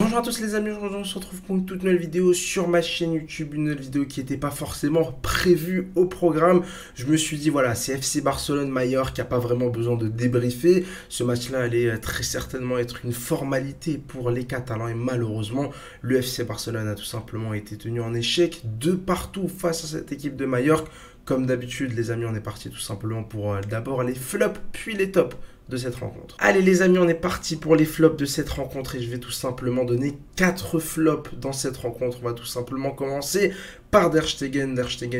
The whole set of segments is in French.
Bonjour à tous les amis, aujourd'hui on se retrouve pour une toute nouvelle vidéo sur ma chaîne YouTube, une nouvelle vidéo qui n'était pas forcément prévue au programme. Je me suis dit voilà, c'est FC Barcelone-Mallorca qui n'a pas vraiment besoin de débriefer. Ce match-là allait très certainement être une formalité pour les Catalans et malheureusement le FC Barcelone a tout simplement été tenu en échec de partout face à cette équipe de Mallorca. Comme d'habitude les amis, on est parti tout simplement pour d'abord les flops puis les tops de cette rencontre. Allez les amis, on est parti pour les flops de cette rencontre et je vais tout simplement donner 4 flops dans cette rencontre. On va tout simplement commencer par Der Stegen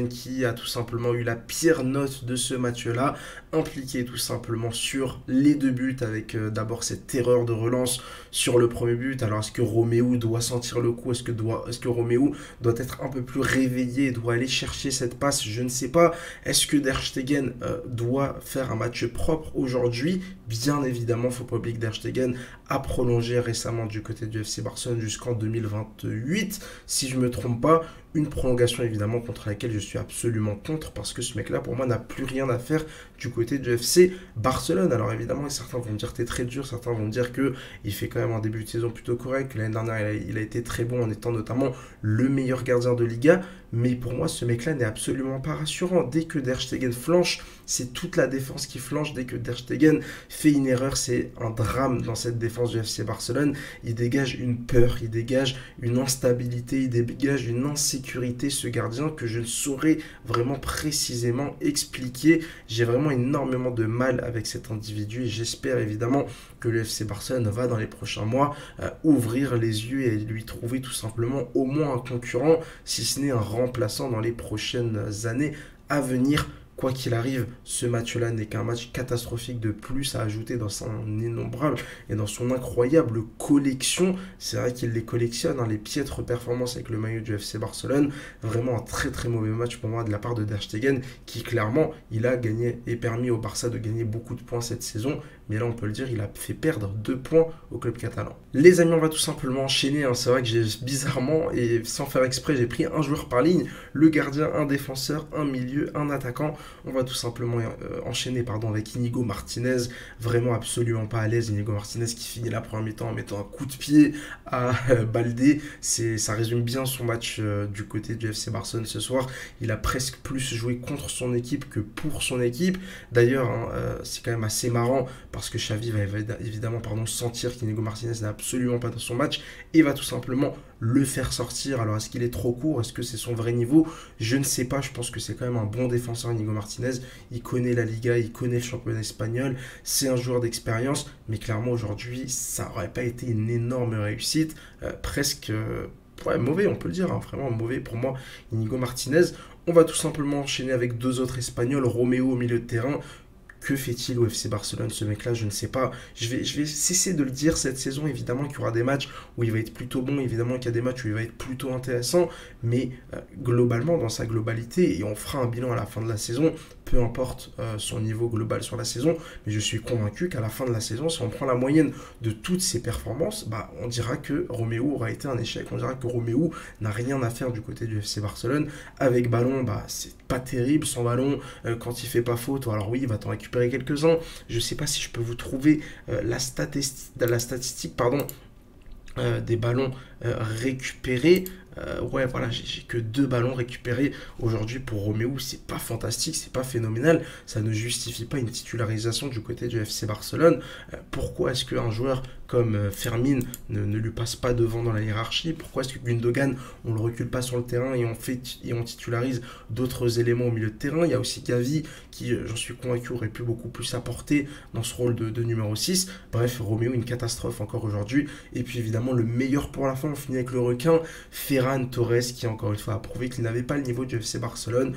qui a tout simplement eu la pire note de ce match-là, impliqué tout simplement sur les deux buts avec d'abord cette erreur de relance sur le premier but. Alors est-ce que Romeu doit sentir le coup, est-ce que Romeu doit être un peu plus réveillé, doit aller chercher cette passe, je ne sais pas. Est-ce que Der Stegen doit faire un match propre aujourd'hui? Bien évidemment, il ne faut pas oublier que Der Stegen a prolongé récemment du côté du FC Barcelone jusqu'en 2028, si je ne me trompe pas. Une prolongation évidemment contre laquelle je suis absolument contre parce que ce mec-là pour moi n'a plus rien à faire du côté du FC Barcelone. Alors évidemment certains vont me dire que t'es très dur, certains vont me dire qu'il fait quand même un début de saison plutôt correct, que l'année dernière il a été très bon en étant notamment le meilleur gardien de Liga, mais pour moi ce mec-là n'est absolument pas rassurant. Dès que Der Stegen flanche, c'est toute la défense qui flanche. Dès que Der Stegen fait une erreur, c'est un drame dans cette défense du FC Barcelone. Il dégage une peur, il dégage une instabilité, il dégage une insécurité, ce gardien que je ne saurais vraiment précisément expliquer. J'ai vraiment énormément de mal avec cet individu et j'espère évidemment que le FC Barcelone va dans les prochains mois ouvrir les yeux et lui trouver tout simplement au moins un concurrent, si ce n'est un remplaçant dans les prochaines années à venir. Quoi qu'il arrive, ce match-là n'est qu'un match catastrophique de plus à ajouter dans son innombrable et dans son incroyable collection. C'est vrai qu'il les collectionne, hein, les piètres performances avec le maillot du FC Barcelone. Vraiment un très très mauvais match pour moi de la part de Der Stegen qui clairement, il a gagné et permis au Barça de gagner beaucoup de points cette saison. Mais là, on peut le dire, il a fait perdre 2 points au club catalan. Les amis, on va tout simplement enchaîner. Hein. C'est vrai que j'ai bizarrement et sans faire exprès, j'ai pris un joueur par ligne. Le gardien, un défenseur, un milieu, un attaquant. On va tout simplement enchaîner avec Íñigo Martínez, vraiment absolument pas à l'aise. Íñigo Martínez qui finit la première mi-temps en mettant un coup de pied à Baldé. Ça résume bien son match du côté du FC Barcelone ce soir. Il a presque plus joué contre son équipe que pour son équipe. D'ailleurs, hein, c'est quand même assez marrant parce que Xavi va évidemment sentir qu'Íñigo Martínez n'est absolument pas dans son match et va tout simplement le faire sortir. Alors est-ce qu'il est trop court? Est-ce que c'est son vrai niveau? Je ne sais pas, je pense que c'est quand même un bon défenseur Íñigo Martínez. Il connaît la Liga, il connaît le championnat espagnol, c'est un joueur d'expérience, mais clairement aujourd'hui ça n'aurait pas été une énorme réussite, presque mauvais on peut le dire, hein, vraiment mauvais pour moi Íñigo Martínez. On va tout simplement enchaîner avec 2 autres Espagnols, Romeu au milieu de terrain. Que fait-il au FC Barcelone, ce mec-là? Je ne sais pas. Je vais cesser de le dire cette saison. Évidemment qu'il y aura des matchs où il va être plutôt bon. Évidemment qu'il y a des matchs où il va être plutôt intéressant. Mais globalement, dans sa globalité, et on fera un bilan à la fin de la saison, peu importe son niveau global sur la saison, mais je suis convaincu qu'à la fin de la saison, si on prend la moyenne de toutes ses performances, on dira que Romeu aura été un échec. On dira que Romeu n'a rien à faire du côté du FC Barcelone. Avec ballon, c'est pas terrible. Sans ballon, quand il fait pas faute, alors oui, il va t'en récupérer quelques-uns. Je sais pas si je peux vous trouver la statistique des ballons récupérés. Ouais, voilà, j'ai que 2 ballons récupérés aujourd'hui pour Romeu. C'est pas fantastique, c'est pas phénoménal. Ça ne justifie pas une titularisation du côté du FC Barcelone. Pourquoi est-ce qu'un joueur comme Fermin ne lui passe pas devant dans la hiérarchie? Pourquoi est-ce que Gundogan, on le recule pas sur le terrain et on titularise d'autres éléments au milieu de terrain? Il y a aussi Gavi qui, j'en suis convaincu, aurait pu beaucoup plus apporter dans ce rôle de numéro 6. Bref, Romeu, une catastrophe encore aujourd'hui. Et puis évidemment, le meilleur pour la fin, on finit avec le requin, Ferran Torres, qui encore une fois a prouvé qu'il n'avait pas le niveau du FC Barcelone.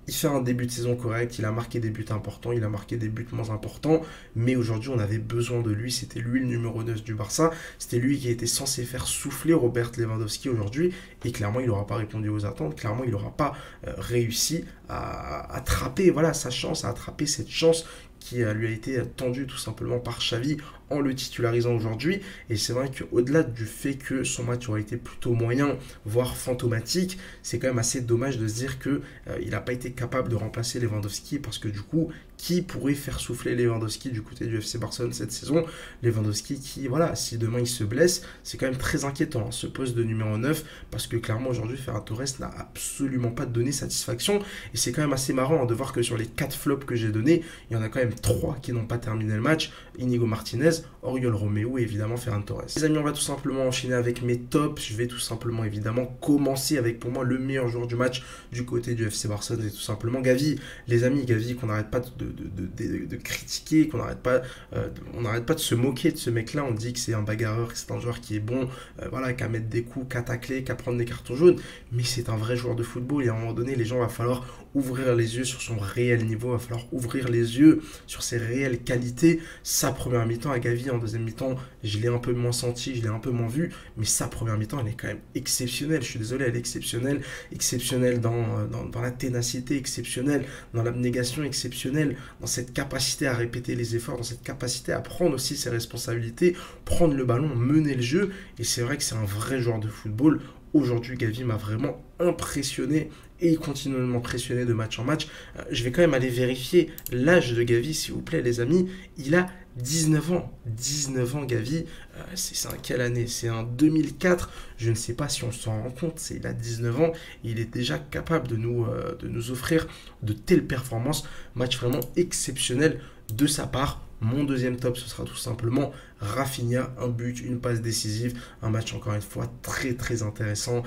Il fait un début de saison correct, il a marqué des buts importants, il a marqué des buts moins importants, mais aujourd'hui on avait besoin de lui, c'était lui le numéro 9 du Barça, c'était lui qui était censé faire souffler Robert Lewandowski aujourd'hui, et clairement il n'aura pas répondu aux attentes, clairement il n'aura pas réussi à attraper sa chance, à attraper cette chance qui lui a été tendu tout simplement par Xavi en le titularisant aujourd'hui. Et c'est vrai qu'au-delà du fait que son match aurait été plutôt moyen, voire fantomatique, c'est quand même assez dommage de se dire qu'il n'a pas été capable de remplacer Lewandowski, parce que du coup, qui pourrait faire souffler Lewandowski du côté du FC Barcelone cette saison? Lewandowski qui, voilà, si demain il se blesse, c'est quand même très inquiétant, hein, ce poste de numéro 9, parce que clairement aujourd'hui Ferran Torres n'a absolument pas donné satisfaction. Et c'est quand même assez marrant, hein, de voir que sur les 4 flops que j'ai donnés, il y en a quand même 3 qui n'ont pas terminé le match: Inigo Martinez, Oriol Romeu et évidemment Ferran Torres. Les amis, on va tout simplement enchaîner avec mes tops. Je vais tout simplement évidemment commencer avec pour moi le meilleur joueur du match du côté du FC Barcelone, c'est tout simplement Gavi. Les amis, Gavi qu'on n'arrête pas de critiquer, qu'on n'arrête pas, on n'arrête pas de se moquer de ce mec-là. On dit que c'est un bagarreur, que c'est un joueur qui est bon, voilà, qu'à mettre des coups, qu'à tacler, qu'à prendre des cartons jaunes, mais c'est un vrai joueur de football. Et à un moment donné, les gens, va falloir ouvrir les yeux sur son réel niveau, va falloir ouvrir les yeux sur ses réelles qualités. Sa première mi-temps à Gavi, en deuxième mi-temps, je l'ai un peu moins senti, je l'ai un peu moins vu, mais sa première mi-temps, elle est quand même exceptionnelle. Je suis désolé, elle est exceptionnelle, exceptionnelle dans la ténacité, exceptionnelle dans l'abnégation, exceptionnelle dans cette capacité à répéter les efforts, dans cette capacité à prendre aussi ses responsabilités, prendre le ballon, mener le jeu. Et c'est vrai que c'est un vrai joueur de football. Aujourd'hui, Gavi m'a vraiment impressionné et il continue de m'impressionner de match en match. Je vais quand même aller vérifier l'âge de Gavi, s'il vous plaît, les amis. Il a 19 ans. 19 ans, Gavi. C'est en quelle année? C'est en 2004. Je ne sais pas si on s'en rend compte. Il a 19 ans. Et il est déjà capable de nous offrir de telles performances. Match vraiment exceptionnel de sa part. Mon deuxième top, ce sera tout simplement Rafinha, un but, une passe décisive, un match encore une fois très très intéressant.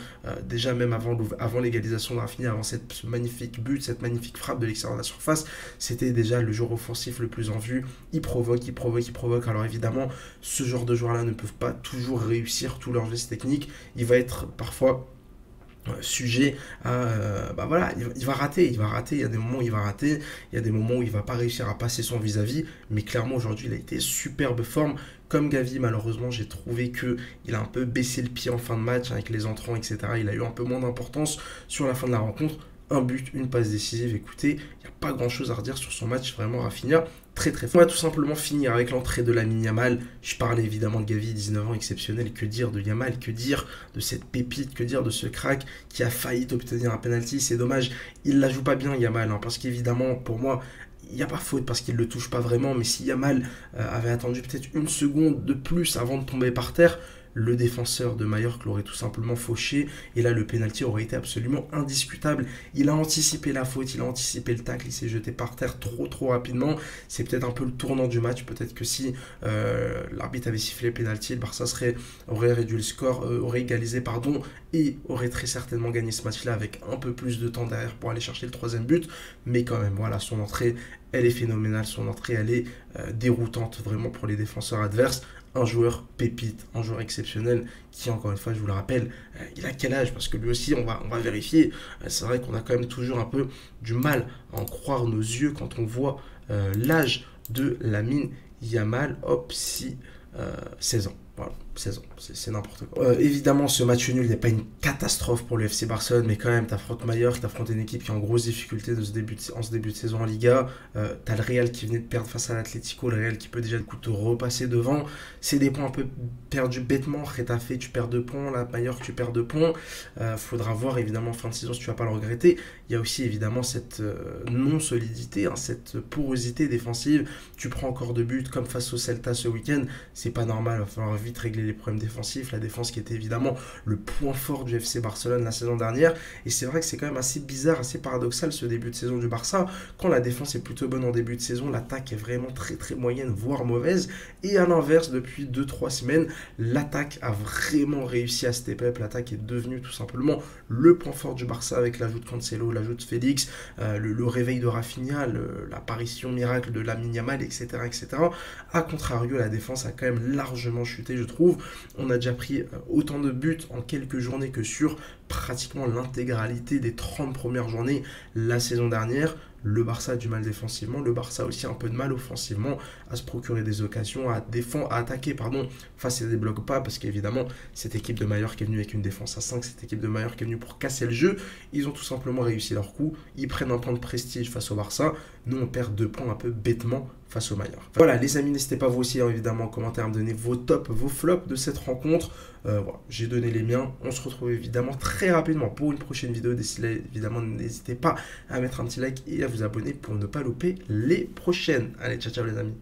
Déjà même avant l'égalisation de Rafinha, avant ce magnifique but, cette magnifique frappe de l'extérieur de la surface, c'était déjà le joueur offensif le plus en vue. Il provoque, il provoque, il provoque. Alors évidemment, ce genre de joueurs-là ne peuvent pas toujours réussir tous leurs gestes techniques. Il va être parfois sujet à bah voilà, il va rater, il y a des moments où il va rater, il y a des moments où il va pas réussir à passer son vis-à-vis, mais clairement aujourd'hui il a été superbe forme. Comme Gavi, malheureusement, j'ai trouvé qu'il a un peu baissé le pied en fin de match avec les entrants, etc. Il a eu un peu moins d'importance sur la fin de la rencontre. Un but, une passe décisive. Écoutez, il n'y a pas grand chose à redire sur son match, vraiment Rafinha, très très fort. On va tout simplement finir avec l'entrée de Lamine Yamal. Je parlais évidemment de Gavi, 19 ans, exceptionnel. Que dire de Yamal, que dire de cette pépite, que dire de ce crack qui a failli obtenir un penalty. C'est dommage, il la joue pas bien Yamal, hein, parce qu'évidemment, pour moi, il n'y a pas faute parce qu'il ne le touche pas vraiment, mais si Yamal avait attendu peut-être une seconde de plus avant de tomber par terre, le défenseur de Mallorca l'aurait tout simplement fauché, et là le pénalty aurait été absolument indiscutable. Il a anticipé la faute, il a anticipé le tacle, il s'est jeté par terre trop rapidement. C'est peut-être un peu le tournant du match. Peut-être que si l'arbitre avait sifflé le pénalty, le Barça aurait réduit le score, aurait égalisé, pardon, et aurait très certainement gagné ce match-là avec un peu plus de temps derrière pour aller chercher le troisième but. Mais quand même, voilà, son entrée, elle est phénoménale, son entrée, elle est déroutante vraiment pour les défenseurs adverses. Un joueur pépite, un joueur exceptionnel qui, encore une fois, je vous le rappelle, il a quel âge? Parce que lui aussi, on va vérifier. C'est vrai qu'on a quand même toujours un peu du mal à en croire nos yeux quand on voit l'âge de Lamine Yamal. Hop, 16 ans. Voilà, 16 ans, c'est n'importe quoi. Évidemment, ce match nul n'est pas une catastrophe pour le FC Barcelone, mais quand même, t'affrontes Mallorca, t'affrontes une équipe qui est en grosse difficulté en ce début de saison en Liga. T'as le Real qui venait de perdre face à l'Atlético, le Real qui peut déjà te repasser devant. C'est des points un peu perdus bêtement. Getafe, tu perds 2 points, là, Mallorca, tu perds 2 points. Faudra voir évidemment en fin de saison si tu vas pas le regretter. Il y a aussi évidemment cette non-solidité, hein, cette porosité défensive. Tu prends encore 2 buts comme face au Celta ce week-end, c'est pas normal, il va falloir vite régler les problèmes défensifs, la défense qui était évidemment le point fort du FC Barcelone la saison dernière. Et c'est vrai que c'est quand même assez bizarre, assez paradoxal ce début de saison du Barça. Quand la défense est plutôt bonne en début de saison, l'attaque est vraiment très moyenne, voire mauvaise. Et à l'inverse, depuis 2-3 semaines, l'attaque a vraiment réussi à step up. L'attaque est devenue tout simplement le point fort du Barça avec l'ajout de Cancelo, l'ajout de Félix, le réveil de Rafinha, l'apparition miracle de Lamine Yamal, etc. A contrario, la défense a quand même largement chuté, je trouve. On a déjà pris autant de buts en quelques journées que sur pratiquement l'intégralité des 30 premières journées la saison dernière. Le Barça a du mal défensivement, le Barça a aussi un peu de mal offensivement à se procurer des occasions, à défendre, à attaquer, pardon, face à des blocs pas, parce qu'évidemment, cette équipe de Mallorca est venue avec une défense à 5, cette équipe de Mallorca est venue pour casser le jeu, ils ont tout simplement réussi leur coup, ils prennent un point de prestige face au Barça, nous on perd 2 points un peu bêtement face au Mallorca. Voilà les amis, n'hésitez pas vous aussi évidemment en commentaire à me donner vos tops, vos flops de cette rencontre. Voilà, j'ai donné les miens, on se retrouve évidemment très rapidement pour une prochaine vidéo. D'ici là évidemment n'hésitez pas à mettre un petit like et à vous abonner pour ne pas louper les prochaines. Allez, ciao ciao les amis.